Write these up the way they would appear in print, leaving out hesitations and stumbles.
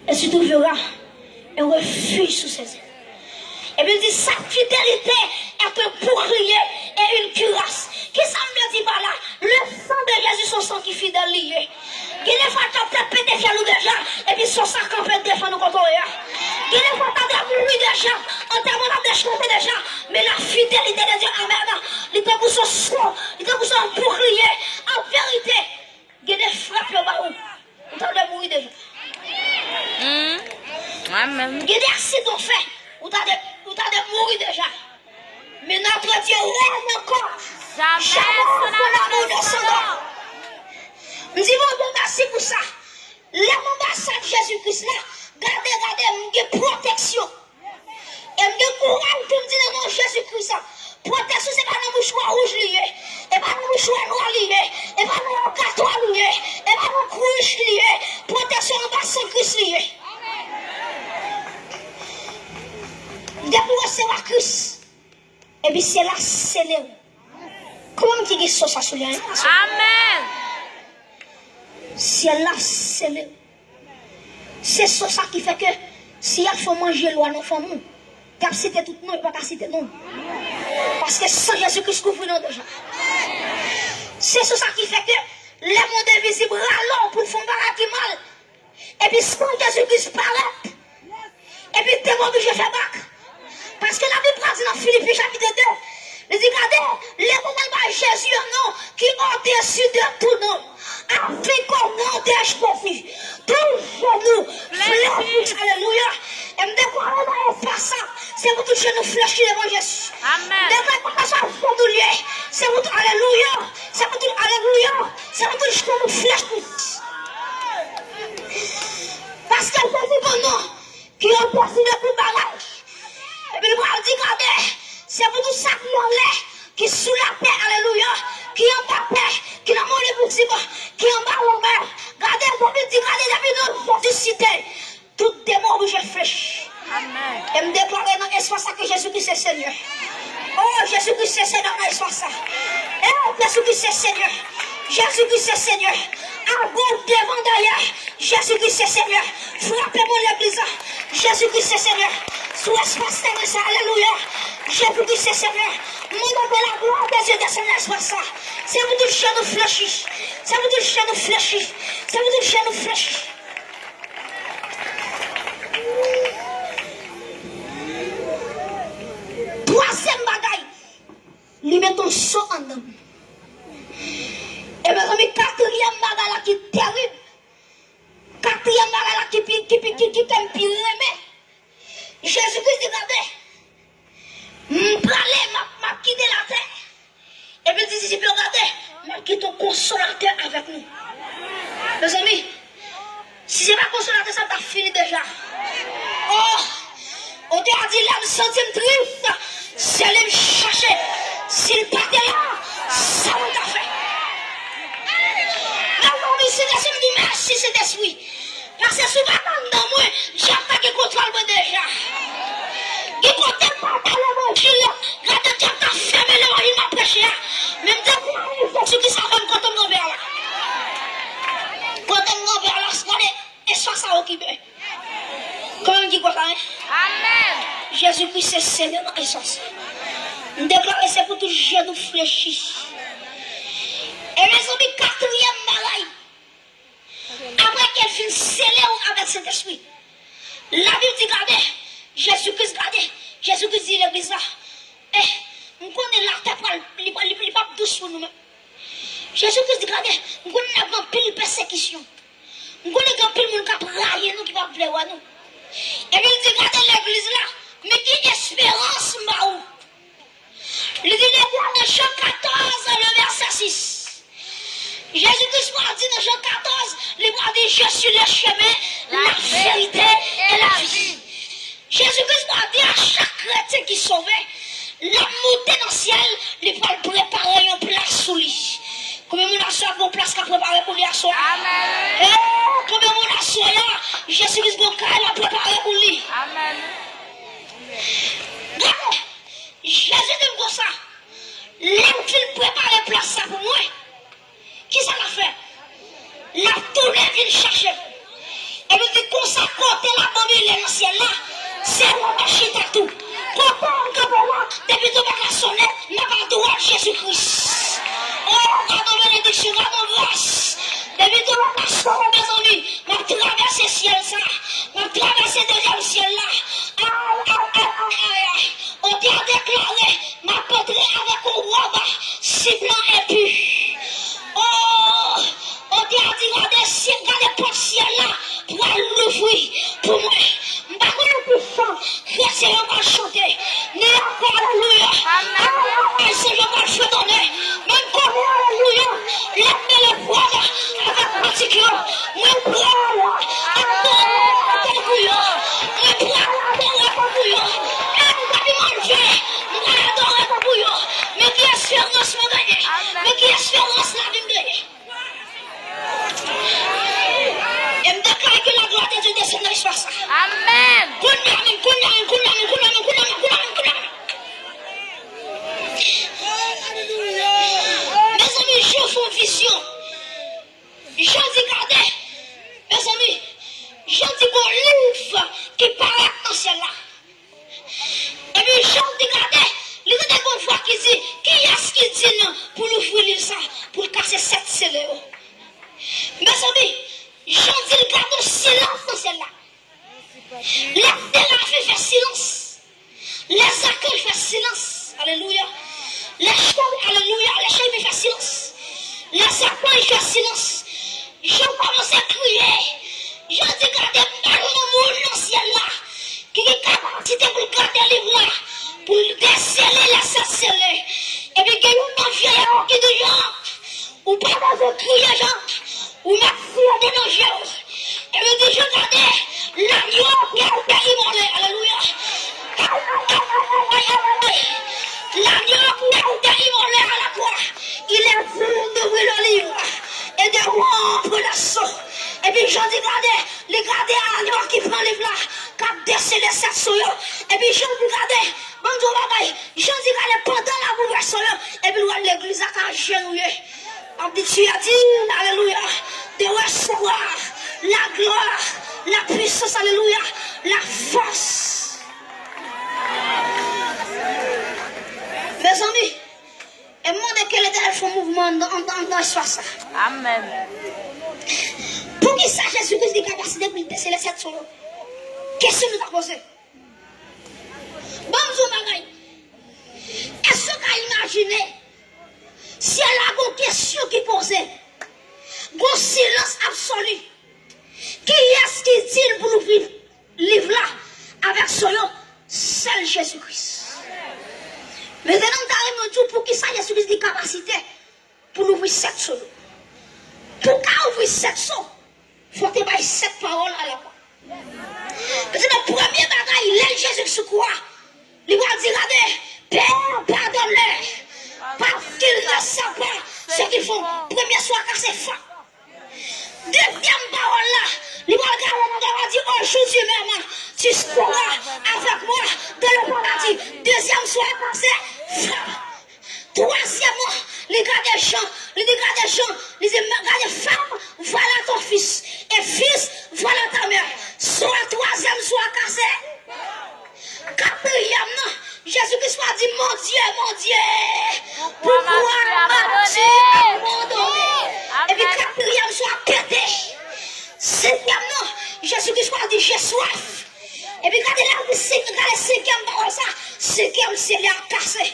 Et tu trouveras un refuge sous ses ailes. Et puis il dit, sa fidélité est un bouclier et une cuirasse. Qui ça me dit par là? Le sang de Jésus, son sang qui est fidèle lié. Il est fois que tu as pété fier nous déjà, et puis son sang qu'on peut défendre nous contre eux. Il est fois que tu as mouru déjà, en termes de chanter déjà, mais la fidélité de Dieu, amen, il était pour son sang, il était pour son bouclier. En vérité, il y a des frappes au bas où tu as mourir déjà. Amen. Il y a des accidents faits où tu as mourir déjà. Mais notre Dieu règne encore. Jamais Jamais de son nom. Nous disons merci pour ça. L'ambassade de Jésus-Christ là, regardez, il y a protection. Et il y a courage pour me dire dans mon Jésus-Christ. Protection, ce n'est pas un mouchoir rouge lié, et pas un mouchoir noir lié, et pas un carton lié, et pas un couche lié. Protection l'ambassade de Christ lié. Depuis recevoir Christ, et puis c'est là, c'est là. Comment tu dis ça sur lui? Amen. C'est là, c'est là. C'est ça qui fait que si il faut manger loin, nous faut nous. Car c'était tout non, il ne pas citer non. Parce que sans Jésus-Christ couvre nous déjà. C'est ça qui fait que les mondes invisibles râlent pour faire un mal. Et puis sans Jésus-Christ paraît. Et puis t'es obligé de faire bac. Parce que la Bible dit dans Philippiens chapitre 2, il dit, regardez, les moments de Jésus, non, qui ont dessus de tout nom, afin qu'on n'en déche pas plus. Toujours nous, fléchis, alléluia. Et me déclarer dans l'espace ça, c'est pour toucher nous fléchis devant Jésus. Amen. Déclarer pour ça, c'est pour tout, alléluia. C'est pour tout, alléluia. C'est pour toucher nous fléchis. Parce que Jésus, pour nous, qui ont dessus de tout bagage. Et puis le bras dit, regardez, c'est pour tout ça qui est sous la paix, alléluia, qui est en bas paix, qui n'a pas de boutique, qui est en bas l'envers. Regardez, pour me dire, regardez, la vie de cité, tout démon où je flèche. Amen. Et me déclarer dans l'espace que Jésus-Christ est Seigneur. Oh, Jésus-Christ est Seigneur dans l'espace. Eh, Jésus-Christ est Seigneur. Jésus-Christ est Seigneur. À gauche, devant, derrière. Jésus-Christ est Seigneur. Frappez-moi l'église. Jésus-Christ est Seigneur. Sous l'espace de ça, alléluia. Jésus-Christ est Seigneur. Mon nom de la gloire des Dieu descend dans l'espace. C'est vous toucher nous fléchis. C'est vous toucher nous fléchis. C'est vous toucher nous fléchis. Troisième bagaille. Lui met ton sang en dedans. Et mes amis, quatrième bagaille là qui est terrible. Quatrième bagaille là qui t'aime pire aimer. Jésus-Christ dit, regardez, m'parler, m'a quitté la terre. Et puis il dit, regardez, m'a quitté ton consolateur avec nous. Mes amis, si c'est pas consolateur, ça t'a fini déjà. Oh, on t'a dit, là, me sentir triste, c'est aller me chercher. S'il partait là, ça on t'a fait. Alors, monsieur, je me dis merci, cet esprit. Parce que si je ne suis pas dans moi, j'ai pas de contrôle déjà. Il compte pas dans l'évangile. Regardez, tu as fermé l'évangile, m'a prêché. Même si Jésus qui s'en quand on me vers là. Quand on me vers là, regardez, et soit ça occupé. Comment on dit quoi ça? Amen. Jésus-Christ c'est Seigneur dans l'essence. Nous déclarons c'est pour tout genou fléchi. Et mes amis, quatrième bagaille. Après qu'elle finit scellée avec cet esprit, la Bible dit, regardez, Jésus-Christ, regardez, Jésus-Christ dit l'église là, eh, nous connaissons la tête, il n'est pas douce pour nous-mêmes. Jésus-Christ dit, regardez, nous connaissons la pile persécution. Nous connaissons la pile monde qui a braillé nous, qui va plaire à nous. Et puis il dit, regardez l'église là, mais qui espérance m'a où? Il dit, dans Jean 14, le verset 6. Jésus-Christ m'a dit dans Jean 14, il m'a dit, je suis le chemin, la vérité et la vie. Jésus-Christ m'a dit à chaque chrétien qui sauvait, la montée dans le ciel, il va préparer une place sous lui. Combien de monde a une place qu'à préparer pour lui à soi? Amen. Combien de monde a soi là, Jésus-Christ a préparé pour lui. Amen. Jésus dit comme ça, l'homme qui prépare la place ça pour moi. Qui ça l'a fait? La tournée vient chercher. Et puis dit qu'on s'accorde la bambine dans le ciel là. C'est la machine à tout. Quand on là, depuis tout le sonner, n'a pas droit Jésus-Christ. Oh, quand bénédiction, quand grâce. Depuis tout le sonner, mes amis, m'a traversé le ciel ça. M'a traversé le deuxième ciel là. On t'a déclaré, m'a porté avec un robe ciblant et puis. Oh, on t'a dit, regardez, si regardez pas le ciel là, pour l'ouvrir, pour moi. Je ne sais pas si je vais chanter. Mais encore, alléluia. Si je vais chanter, même quand alléluia, lève les poids avec particulier. Même poids, alléluia. Même poids, alléluia. Mais qui espérance me gagner? Mais qui espérance la vie me gagner? Et me déclare que la gloire de Dieu descend dans l'espace. Amen. Mes amis, je fais une vision. Je dis, regardez, mes amis, je dis un livre qui paraît dans celle-là. Et puis, je dis, regardez, les gens qu'on voit qui dit, qui est-ce qui dit non pour l'ouvrir ça, pour casser cette scellée. Mes amis, je dis, regardez le silence dans celle-là. Les séraphins font silence. Les accueils font silence. Alléluia. Les chants, alléluia. Les chants font silence. Les accueils font silence. Je commence à crier. Je dis, regardez, dans le monde dans le ciel là, qui est capacité pour garder les voix, pour déceler les sceller. Et puis, qu'il y a un vieillard qui dit, ou pas dans un crier, ou merci à des noms. Et puis, dit, je regardais, l'agneau qui a été immolé. Alléluia. L'agneau qui a été immolé à la croix. Il est venu d'ouvrir le livre et de rompre le sceau. Et puis, je dis, regardez l'agneau qui prend le livre là, qui a décelé cette souille. Et puis, je dis, regardez, bonjour, bagaille. Je dis, regardez, pendant la bouleversation, et puis, l'église a genouillé. On dit, tu as dit, alléluia, de recevoir la gloire, la puissance, alléluia, la force. Mes amis, et moi, quel est le mouvement dans l'espace? Amen. Pour qui ça, Jésus-Christ a capacité pour déceler cette chose? Qu'est-ce que nous avons posé? Bonjour, Magaï. Est-ce que vous imaginez si elle a une question qui posait, un silence absolu? Qui est-ce qui dit pour nous livre là avec son nom? Seul Jésus-Christ. Mais maintenant, nous avons pour qui ça, Jésus-Christ a capacité pour nous ouvrir cette chose. Pour ouvrir cette chose, il faut que tu aies cette parole à la fois. Parce que le premier bagage, il est Jésus sur quoi? Il va dire, regardez, Père, pardonne-les, parce qu'ils ne savent pas ce qu'ils font. Premier soir, car c'est fin. Deuxième parole là, il va dire, aujourd'hui même, tu seras avec moi dans le paradis. Deuxième soir, car c'est fin. Troisièmement, les gars des champs, les gars des champs, les gars des femmes, voilà ton fils. Et fils, voilà ta mère. Soit troisième, soit cassé. Quatrièmement, Jésus-Christ a dit, mon Dieu, pourquoi m'as-tu abandonné? Et puis quatrième, soit pété. Cinquièmement, Jésus-Christ a dit, j'ai soif. Et puis regardez là, regardez cinquième parole ça, cinquième, c'est l'air cassé.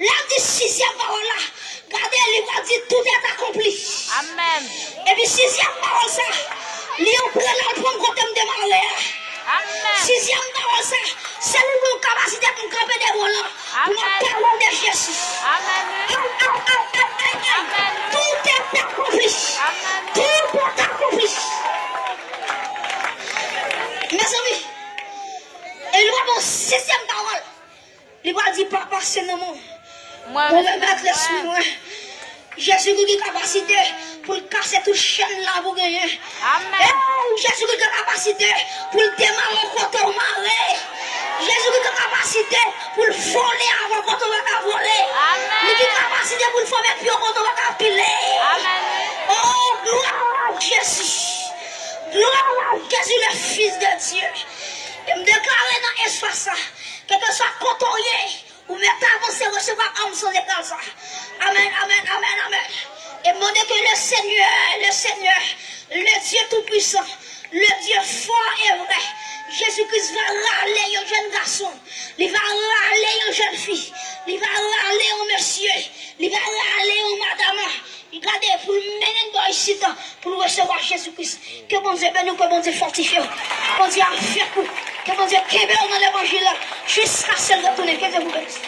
Là, dit sixième parole là, regardez, il va dire tout est accompli. Amen. Et puis sixième parole ça, Léon prend là pour me compter de malheur. Amen. Sixième parole ça, c'est une capacité pour camper des volants, pour nous parler de Jésus. Amen. Tout est accompli. Tout est accompli. Mes amis, et le sixième parole, il va dire papa, c'est non mon. Moi, Pour me mettre les sous, Jésus qui a capacité pour casser toute chaîne là pour gagner. Amen. Jésus qui a capacité pour démarrer quand on marre. Jésus qui a capacité pour voler avant quand on va voler. Amen. Il a capacité pour former pion quand on va piler. Amen. Oh, gloire à Jésus. Gloire à Jésus, le Fils de Dieu. Et me déclarer dans l'espace ça, quel que soit côté, ou même avancer, recevoir âme sans égal ça. Amen, amen, amen, amen. Et demander que le Seigneur, le Dieu Tout-Puissant, le Dieu fort et vrai, Jésus-Christ va râler un jeune garçon, il va râler une jeune fille, il va râler un monsieur, il va râler une madame, il va garder pour mener dans ici pour recevoir Jésus-Christ. Que bon Dieu bénisse, que bon Dieu fortifie, que bon Dieu affaire, que bon Dieu kébé dans l'évangile jusqu'à ce retourner. Que Dieu vous bénisse.